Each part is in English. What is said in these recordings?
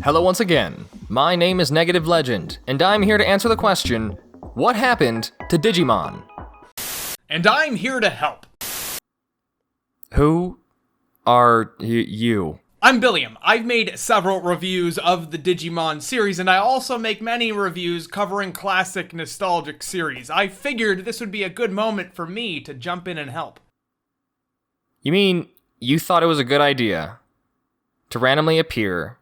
Hello once again, my name is Negative Legend, and I'm here to answer the question, what happened to Digimon? And I'm here to help. Who are you? I'm Billiam. I've made several reviews of the Digimon series, and I also make many reviews covering classic nostalgic series. I figured this would be a good moment for me to jump in and help. You mean you thought it was a good idea to randomly appear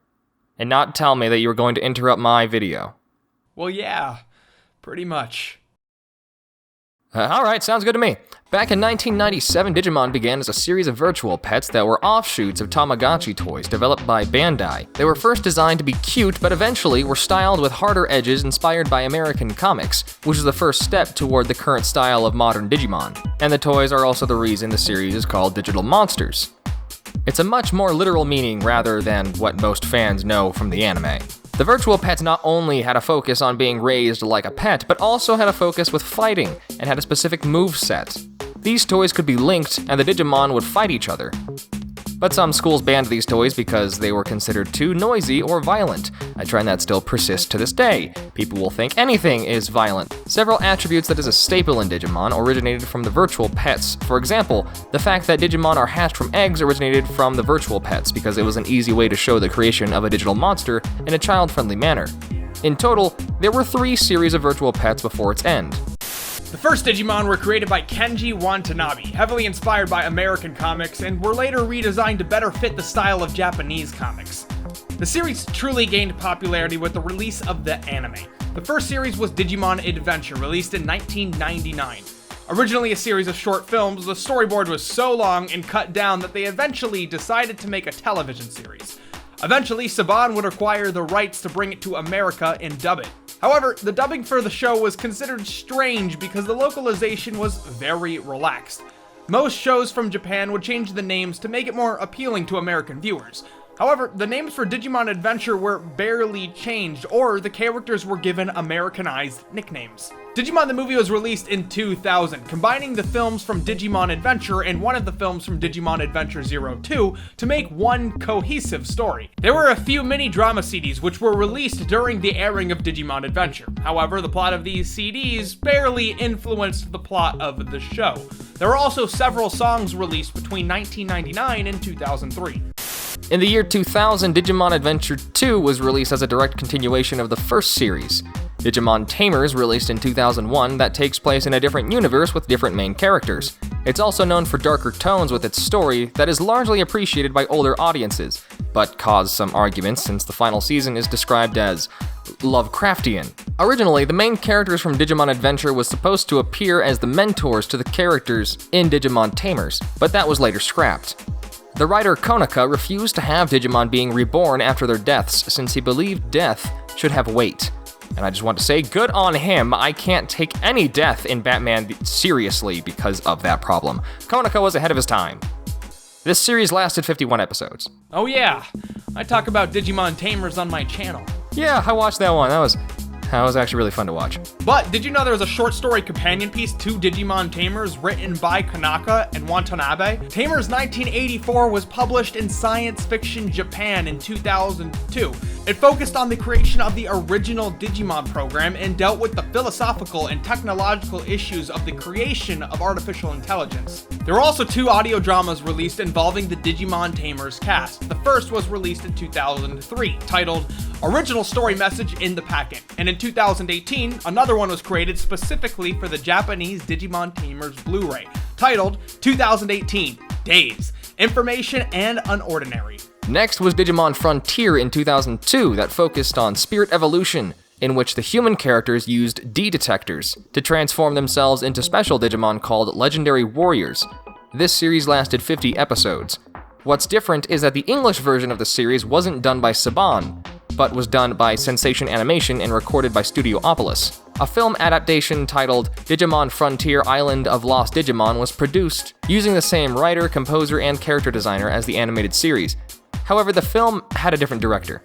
and not tell me that you were going to interrupt my video? Well, yeah, pretty much. Alright, sounds good to me. Back in 1997, Digimon began as a series of virtual pets that were offshoots of Tamagotchi toys developed by Bandai. They were first designed to be cute, but eventually were styled with harder edges inspired by American comics, which is the first step toward the current style of modern Digimon. And the toys are also the reason the series is called Digital Monsters. It's a much more literal meaning rather than what most fans know from the anime. The virtual pets not only had a focus on being raised like a pet, but also had a focus with fighting, and had a specific moveset. These toys could be linked, and the Digimon would fight each other. But some schools banned these toys because they were considered too noisy or violent, a trend that still persists to this day. People will think anything is violent. Several attributes that is a staple in Digimon originated from the virtual pets. For example, the fact that Digimon are hatched from eggs originated from the virtual pets because it was an easy way to show the creation of a digital monster in a child-friendly manner. In total, there were 3 series of virtual pets before its end. The first Digimon were created by Kenji Watanabe, heavily inspired by American comics, and were later redesigned to better fit the style of Japanese comics. The series truly gained popularity with the release of the anime. The first series was Digimon Adventure, released in 1999. Originally a series of short films, the storyboard was so long and cut down that they eventually decided to make a television series. Eventually, Saban would acquire the rights to bring it to America and dub it. However, the dubbing for the show was considered strange because the localization was very relaxed. Most shows from Japan would change the names to make it more appealing to American viewers. However, the names for Digimon Adventure were barely changed, or the characters were given Americanized nicknames. Digimon the Movie was released in 2000, combining the films from Digimon Adventure and one of the films from Digimon Adventure 02 to make one cohesive story. There were a few mini-drama CDs which were released during the airing of Digimon Adventure. However, the plot of these CDs barely influenced the plot of the show. There were also several songs released between 1999 and 2003. In the year 2000, Digimon Adventure 2 was released as a direct continuation of the first series. Digimon Tamers released in 2001 that takes place in a different universe with different main characters. It's also known for darker tones with its story that is largely appreciated by older audiences, but caused some arguments since the final season is described as Lovecraftian. Originally, the main characters from Digimon Adventure was supposed to appear as the mentors to the characters in Digimon Tamers, but that was later scrapped. The writer Chronicle refused to have Digimon being reborn after their deaths since he believed death should have weight. And I just want to say, good on him. I can't take any death in Batman seriously because of that problem. Chronicle was ahead of his time. This series lasted 51 episodes. Oh yeah, I talk about Digimon Tamers on my channel. Yeah, I watched that one. That was actually really fun to watch. But did you know there was a short story companion piece to Digimon Tamers written by Chronicle and Watanabe? Tamers 1984 was published in Science Fiction Japan in 2002. It focused on the creation of the original Digimon program and dealt with the philosophical and technological issues of the creation of artificial intelligence. There were also 2 audio dramas released involving the Digimon Tamers cast. The first was released in 2003, titled Original Story Message in the Packet, and in 2018, another one was created specifically for the Japanese Digimon Tamers Blu-ray, titled 2018 Days, Information and Unordinary. Next was Digimon Frontier in 2002 that focused on spirit evolution, in which the human characters used D-detectors to transform themselves into special Digimon called Legendary Warriors. This series lasted 50 episodes. What's different is that the English version of the series wasn't done by Saban, but was done by Sensation Animation and recorded by Studiopolis. A film adaptation titled Digimon Frontier Island of Lost Digimon was produced using the same writer, composer, and character designer as the animated series. However, the film had a different director.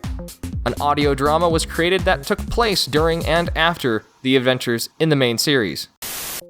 An audio drama was created that took place during and after the adventures in the main series.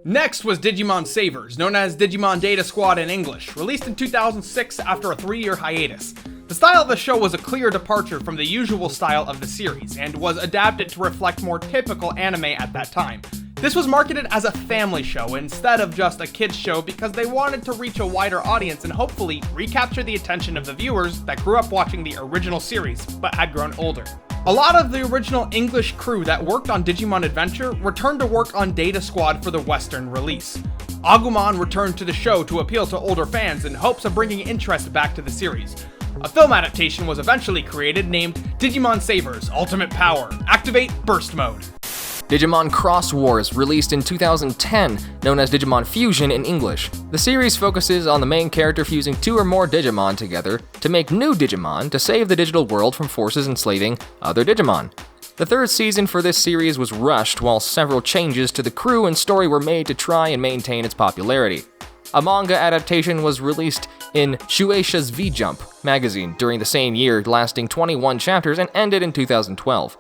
Next was Digimon Savers, known as Digimon Data Squad in English, released in 2006 after a 3-year hiatus. The style of the show was a clear departure from the usual style of the series, and was adapted to reflect more typical anime at that time. This was marketed as a family show instead of just a kids show because they wanted to reach a wider audience and hopefully recapture the attention of the viewers that grew up watching the original series but had grown older. A lot of the original English crew that worked on Digimon Adventure returned to work on Data Squad for the Western release. Agumon returned to the show to appeal to older fans in hopes of bringing interest back to the series. A film adaptation was eventually created named Digimon Sabers Ultimate Power Activate Burst Mode. Digimon Cross Wars, released in 2010, known as Digimon Fusion in English. The series focuses on the main character fusing 2 or more Digimon together to make new Digimon to save the digital world from forces enslaving other Digimon. The 3rd season for this series was rushed while several changes to the crew and story were made to try and maintain its popularity. A manga adaptation was released in Shueisha's V-Jump magazine during the same year, lasting 21 chapters and ended in 2012.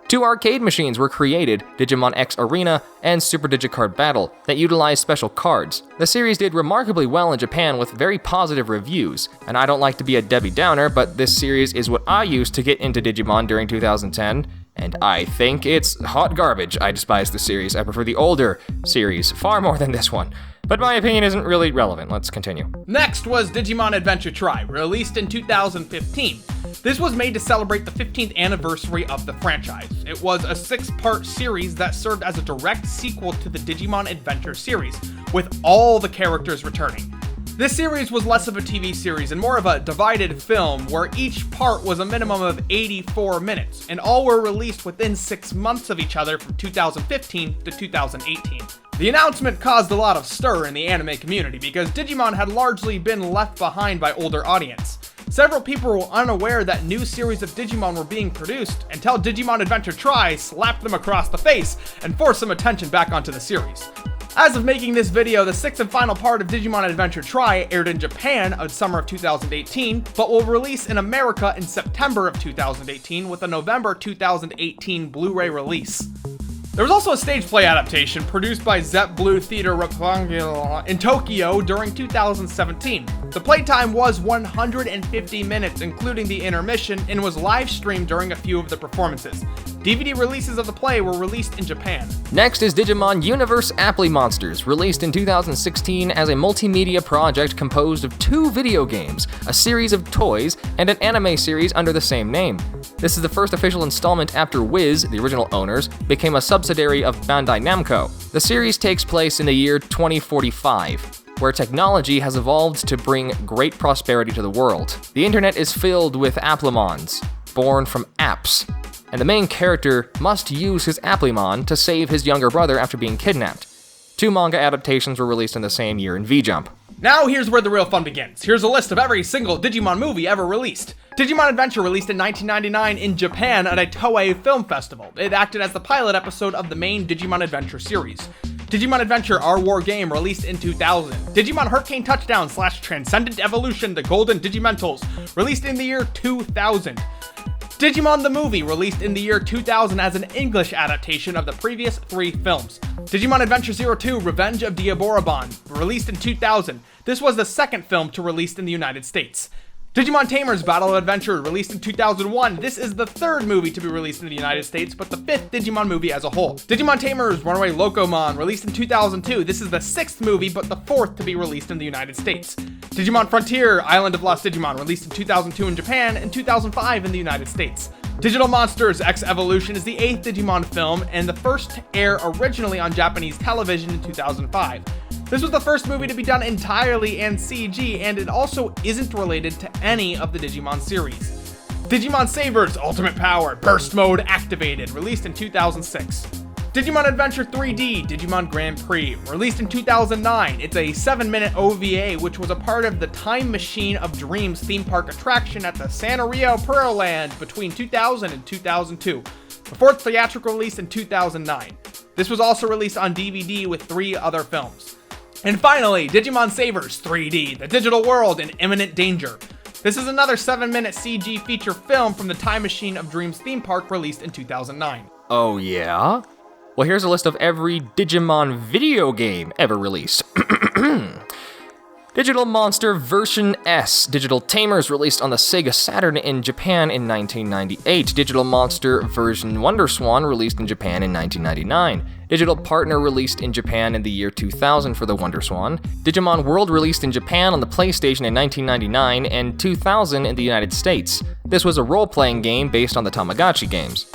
2 arcade machines were created, Digimon X Arena and Super Digicard Battle, that utilized special cards. The series did remarkably well in Japan with very positive reviews, and I don't like to be a Debbie Downer, but this series is what I used to get into Digimon during 2010, and I think it's hot garbage. I despise the series. I prefer the older series far more than this one. But my opinion isn't really relevant. Let's continue. Next was Digimon Adventure Tri, released in 2015. This was made to celebrate the 15th anniversary of the franchise. It was a 6-part series that served as a direct sequel to the Digimon Adventure series, with all the characters returning. This series was less of a TV series and more of a divided film where each part was a minimum of 84 minutes, and all were released within 6 months of each other from 2015 to 2018. The announcement caused a lot of stir in the anime community because Digimon had largely been left behind by older audience. Several people were unaware that new series of Digimon were being produced until Digimon Adventure Tri slapped them across the face and forced some attention back onto the series. As of making this video, the 6th and final part of Digimon Adventure Tri aired in Japan in summer of 2018, but will release in America in September of 2018 with a November 2018 Blu-ray release. There was also a stage play adaptation produced by Zepp Blue Theater Rectangular in Tokyo during 2017. The playtime was 150 minutes, including the intermission, and was live streamed during a few of the performances. DVD releases of the play were released in Japan. Next is Digimon Universe Apply Monsters, released in 2016 as a multimedia project composed of 2 video games, a series of toys, and an anime series under the same name. This is the first official installment after Wiz, the original owners, became a subsidiary of Bandai Namco. The series takes place in the year 2045, where technology has evolved to bring great prosperity to the world. The internet is filled with Applimons, born from apps, and the main character must use his Applimon to save his younger brother after being kidnapped. 2 manga adaptations were released in the same year in V-Jump. Now here's where the real fun begins. Here's a list of every single Digimon movie ever released. Digimon Adventure released in 1999 in Japan at a Toei Film Festival. It acted as the pilot episode of the main Digimon Adventure series. Digimon Adventure Our War Game released in 2000. Digimon Hurricane Touchdown / Transcendent Evolution The Golden Digimentals released in the year 2000. Digimon the Movie released in the year 2000 as an English adaptation of the previous 3 films. Digimon Adventure 02 Revenge of Diaborabon released in 2000. This was the 2nd film to release in the United States. Digimon Tamers Battle of Adventure released in 2001. This is the 3rd movie to be released in the United States, but the 5th Digimon movie as a whole. Digimon Tamers Runaway Locomon released in 2002. This is the 6th movie, but the 4th to be released in the United States. Digimon Frontier Island of Lost Digimon released in 2002 in Japan and 2005 in the United States. Digital Monsters X Evolution is the 8th Digimon film and the first to air originally on Japanese television in 2005. This was the first movie to be done entirely in CG, and it also isn't related to any of the Digimon series. Digimon Sabers Ultimate Power Burst Mode Activated, released in 2006. Digimon Adventure 3D Digimon Grand Prix, released in 2009. It's a 7-minute OVA, which was a part of the Time Machine of Dreams theme park attraction at the Sanrio Pearland between 2000 and 2002. The 4th theatrical release in 2009. This was also released on DVD with 3 other films. And finally, Digimon Sabers 3D, The Digital World in Imminent Danger. This is another 7-minute CG feature film from the Time Machine of Dreams theme park released in 2009. Oh yeah? Well, here's a list of every Digimon video game ever released. Digital Monster Version S. Digital Tamers released on the Sega Saturn in Japan in 1998. Digital Monster version Wonderswan released in Japan in 1999. Digital Partner released in Japan in the year 2000 for the Wonderswan. Digimon World released in Japan on the PlayStation in 1999 and 2000 in the United States. This was a role-playing game based on the Tamagotchi games.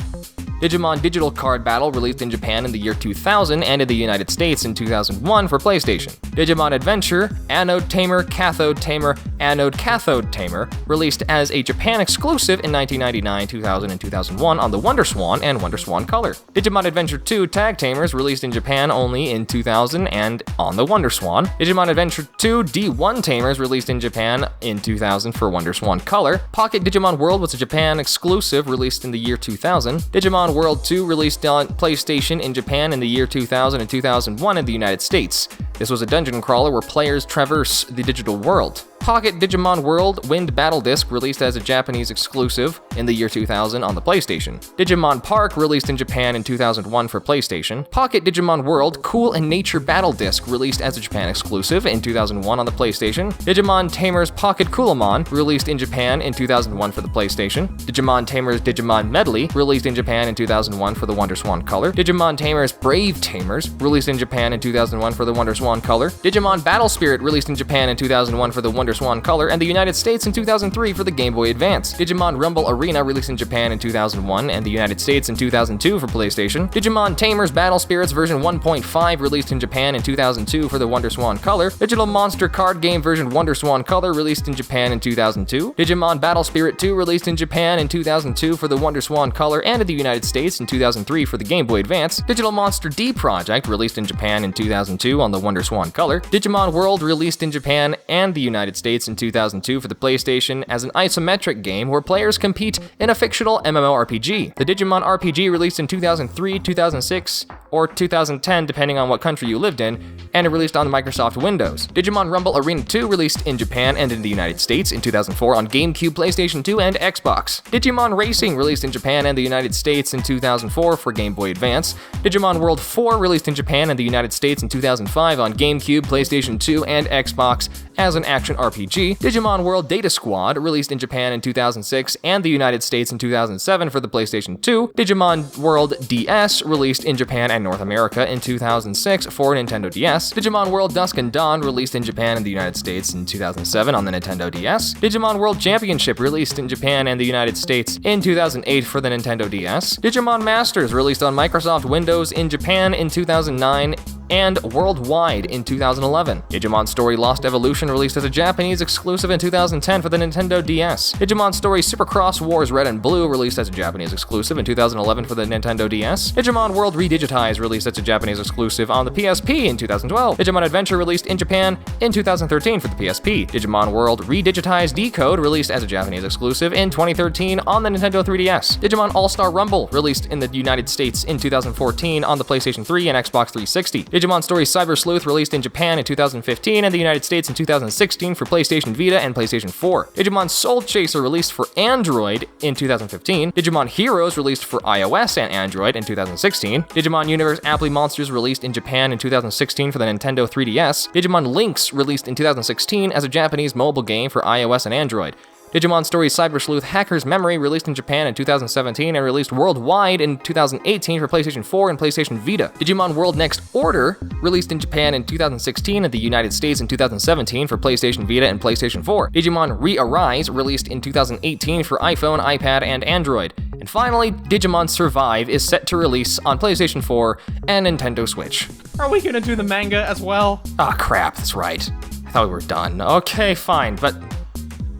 Digimon Digital Card Battle released in Japan in the year 2000 and in the United States in 2001 for PlayStation. Digimon Adventure, Anode Tamer, Cathode Tamer, Anode Cathode Tamer released as a Japan exclusive in 1999, 2000, and 2001 on the Wonderswan and Wonderswan Color. Digimon Adventure 2 Tag Tamers released in Japan only in 2000 and on the Wonderswan. Digimon Adventure 2 D1 Tamers released in Japan in 2000 for Wonderswan Color. Pocket Digimon World was a Japan exclusive released in the year 2000. Digimon World 2 released on PlayStation in Japan in the year 2000 and 2001 in the United States. This was a dungeon crawler where players traverse the digital world. Pocket Digimon World Wind Battle Disc released as a Japanese exclusive in the year 2000 on the PlayStation. Digimon Park released in Japan in 2001 for PlayStation. Pocket Digimon World Cool and Nature Battle Disc released as a Japan exclusive in 2001 on the PlayStation. Digimon Tamers Pocket Coolamon released in Japan in 2001 for the PlayStation. Digimon Tamers Digimon Medley released in Japan in 2001 for the Wonderswan Color. Digimon Tamers Brave Tamers released in Japan in 2001 for the Wonderswan Color. Digimon Battle Spirit released in Japan in 2001 for the Wonderswan Color and the United States in 2003 for the Game Boy Advance. Digimon Rumble Arena released in Japan in 2001 and the United States in 2002 for PlayStation. Digimon Tamers Battle Spirits version 1.5 released in Japan in 2002 for the Wonderswan Color. Digital Monster Card Game version Wonderswan Color released in Japan in 2002. Digimon Battle Spirit 2 released in Japan in 2002 for the Wonderswan Color and in the United States in 2003 for the Game Boy Advance. Digital Monster D Project released in Japan in 2002 on the Wonderswan Color. Digimon World released in Japan and the United States in 2002 for the PlayStation as an isometric game where players compete in a fictional MMORPG. The Digimon RPG released in 2003, 2006, or 2010 depending on what country you lived in, and it released on Microsoft Windows. Digimon Rumble Arena 2 released in Japan and in the United States in 2004 on GameCube, PlayStation 2, and Xbox. Digimon Racing released in Japan and the United States in 2004 for Game Boy Advance. Digimon World 4 released in Japan and the United States in 2005 on GameCube, PlayStation 2, and Xbox as an action RPG. Digimon World Data Squad released in Japan in 2006 and the United States in 2007 for the PlayStation 2. Digimon World DS released in Japan and North America in 2006 for Nintendo DS. Digimon World Dusk and Dawn released in Japan and the United States in 2007 on the Nintendo DS. Digimon World Championship released in Japan and the United States in 2008 for the Nintendo DS. Digimon Masters released on Microsoft Windows in Japan in 2009 and worldwide in 2011. Digimon Story Lost Evolution released as a Japanese exclusive in 2010 for the Nintendo DS. Digimon Story Supercross Wars Red and Blue released as a Japanese exclusive in 2011 for the Nintendo DS. Digimon World Redigitized released as a Japanese exclusive on the PSP in 2012. Digimon Adventure released in Japan in 2013 for the PSP. Digimon World Redigitized Decode released as a Japanese exclusive in 2013 on the Nintendo 3DS. Digimon All-Star Rumble released in the United States in 2014 on the PlayStation 3 and Xbox 360. Digimon Story Cyber Sleuth released in Japan in 2015 and the United States in 2016 for PlayStation Vita and PlayStation 4. Digimon Soul Chaser released for Android in 2015. Digimon Heroes released for iOS and Android in 2016. Digimon Universe Apply Monsters released in Japan in 2016 for the Nintendo 3DS. Digimon Lynx released in 2016 as a Japanese mobile game for iOS and Android. Digimon Story Cyber Sleuth Hacker's Memory released in Japan in 2017 and released worldwide in 2018 for PlayStation 4 and PlayStation Vita. Digimon World Next Order released in Japan in 2016 and the United States in 2017 for PlayStation Vita and PlayStation 4. Digimon Re-Arise released in 2018 for iPhone, iPad, and Android. And finally, Digimon Survive is set to release on PlayStation 4 and Nintendo Switch. Are we gonna do the manga as well? Ah, crap, that's right. I thought we were done. Okay, fine, but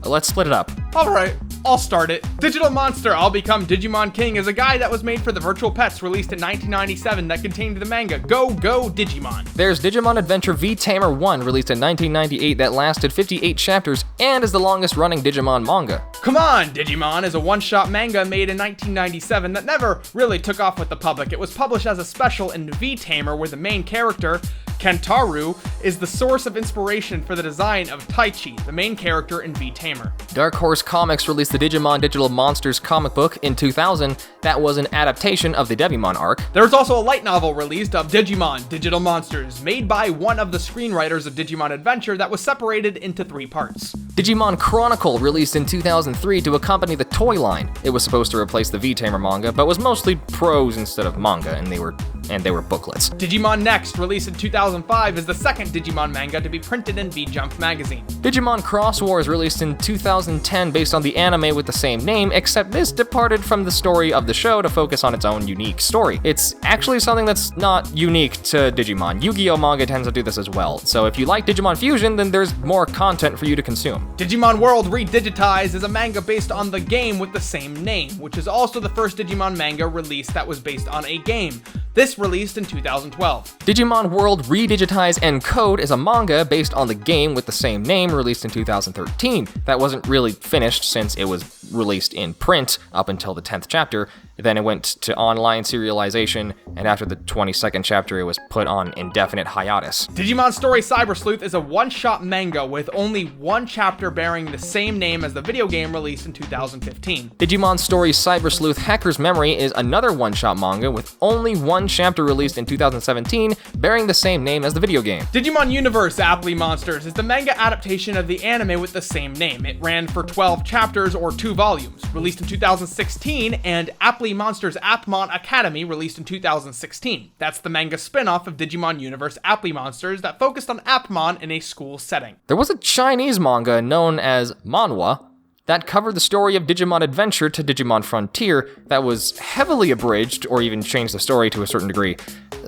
let's split it up. Alright, I'll start it. Digital Monster, I'll Become Digimon King is a guide that was made for the Virtual Pets released in 1997 that contained the manga Go Go Digimon. There's Digimon Adventure V Tamer 1 released in 1998 that lasted 58 chapters and is the longest running Digimon manga. Come On Digimon is a one-shot manga made in 1997 that never really took off with the public. It was published as a special in V Tamer where the main character, Kentaru is the source of inspiration for the design of Taichi, the main character in V-Tamer. Dark Horse Comics released the Digimon Digital Monsters comic book in 2000 that was an adaptation of the Devimon arc. There's also a light novel released of Digimon Digital Monsters, made by one of the screenwriters of Digimon Adventure that was separated into 3 parts. Digimon Chronicle released in 2003 to accompany the toy line. It was supposed to replace the V-Tamer manga, but was mostly prose instead of manga, and they were booklets. Digimon Next, released in 2005, is the second Digimon manga to be printed in V-Jump magazine. Digimon Cross Wars released in 2010 based on the anime with the same name, except this departed from the story of the show to focus on its own unique story. It's actually something that's not unique to Digimon. Yu-Gi-Oh! Manga tends to do this as well, so if you like Digimon Fusion, then there's more content for you to consume. Digimon World Redigitized is a manga based on the game with the same name, which is also the first Digimon manga released that was based on a game. This released in 2012. Digimon World Redigitize and Code is a manga based on the game with the same name, released in 2013. That wasn't really finished since it was released in print up until the 10th chapter. Then it went to online serialization, and after the 22nd chapter, it was put on indefinite hiatus. Digimon Story Cyber Sleuth is a one-shot manga with only one chapter bearing the same name as the video game released in 2015. Digimon Story Cyber Sleuth Hacker's Memory is another one-shot manga with only one chapter released in 2017, bearing the same name as the video game. Digimon Universe Aptly Monsters is the manga adaptation of the anime with the same name. It ran for 12 chapters or 2 volumes, released in 2016, and Aptly Monsters Appmon Academy released in 2016. That's the manga spin-off of Digimon Universe Aptly Monsters that focused on Appmon in a school setting. There was a Chinese manga known as manhwa that covered the story of Digimon Adventure to Digimon Frontier that was heavily abridged or even changed the story to a certain degree.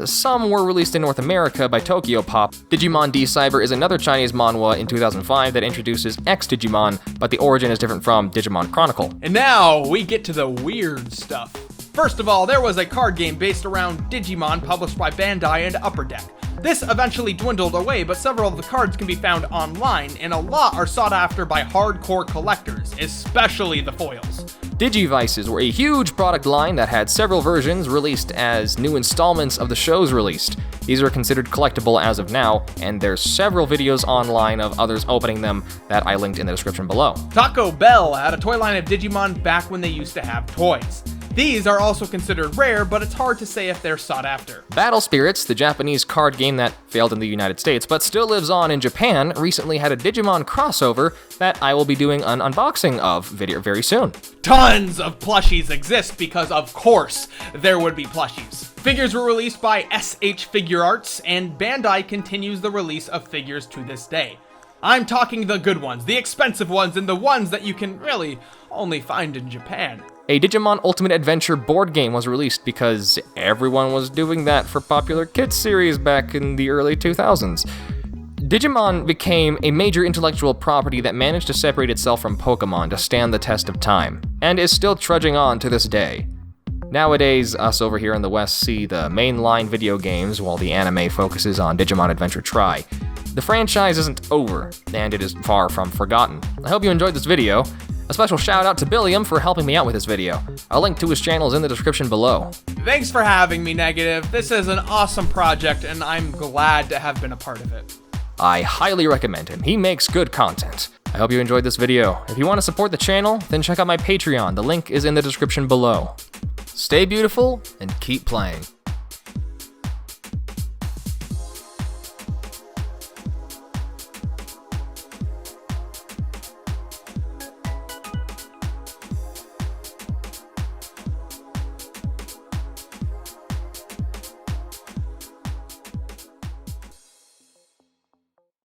Some were released in North America by Tokyo Pop. Digimon D-Cyber is another Chinese manhwa in 2005 that introduces X-Digimon, but the origin is different from Digimon Chronicle. And now we get to the weird stuff. First of all, there was a card game based around Digimon published by Bandai and Upper Deck. This eventually dwindled away, but several of the cards can be found online, and a lot are sought after by hardcore collectors, especially the foils. Digivices were a huge product line that had several versions released as new installments of the shows released. These are considered collectible as of now, and there's several videos online of others opening them that I linked in the description below. Taco Bell had a toy line of Digimon back when they used to have toys. These are also considered rare, but it's hard to say if they're sought after. Battle Spirits, the Japanese card game that failed in the United States but still lives on in Japan, recently had a Digimon crossover that I will be doing an unboxing of very soon. Tons of plushies exist because, of course, there would be plushies. Figures were released by SH Figure Arts, and Bandai continues the release of figures to this day. I'm talking the good ones, the expensive ones, and the ones that you can really only find in Japan. A Digimon Ultimate Adventure board game was released because everyone was doing that for popular kids series back in the early 2000s. Digimon became a major intellectual property that managed to separate itself from Pokemon to stand the test of time, and is still trudging on to this day. Nowadays, us over here in the West see the mainline video games while the anime focuses on Digimon Adventure Tri. The franchise isn't over, and it is far from forgotten. I hope you enjoyed this video. A special shout out to Billiam for helping me out with this video. A link to his channel is in the description below. Thanks for having me, Negative. This is an awesome project, and I'm glad to have been a part of it. I highly recommend him. He makes good content. I hope you enjoyed this video. If you want to support the channel, then check out my Patreon. The link is in the description below. Stay beautiful and keep playing.